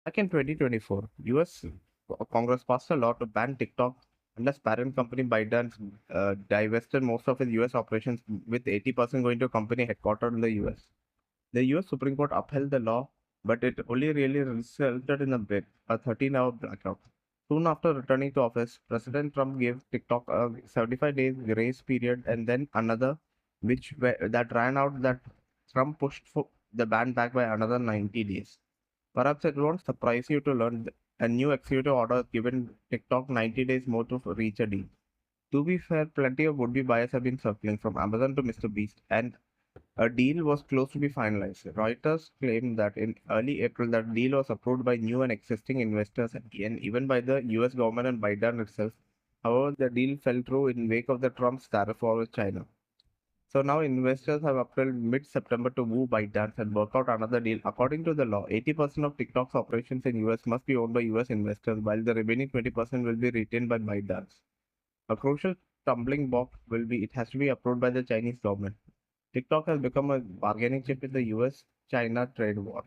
Back in 2024, US Congress passed a law to ban TikTok unless parent company ByteDance divested most of its US operations, with 80% going to a company headquartered in the US. The US Supreme Court upheld the law, but it only really resulted in a 13-hour blackout. Soon after returning to office, President Trump gave TikTok a 75 days grace period and then another, that ran out. That Trump pushed for the ban back by another 90 days. Perhaps it won't surprise you to learn a new executive order given TikTok 90 days more to reach a deal. To be fair, plenty of would-be buyers have been circling from Amazon to Mr. Beast, and a deal was close to be finalized. Reuters claimed that in early April, that deal was approved by new and existing investors and even by the US government and Biden itself. However, the deal fell through in wake of the Trump's tariff war with China. So now investors have up till mid-September to move ByteDance and work out another deal. According to the law, 80% of TikTok's operations in US must be owned by US investors, while the remaining 20% will be retained by ByteDance. A crucial stumbling block will be it has to be approved by the Chinese government. TikTok has become a bargaining chip in the US China trade war.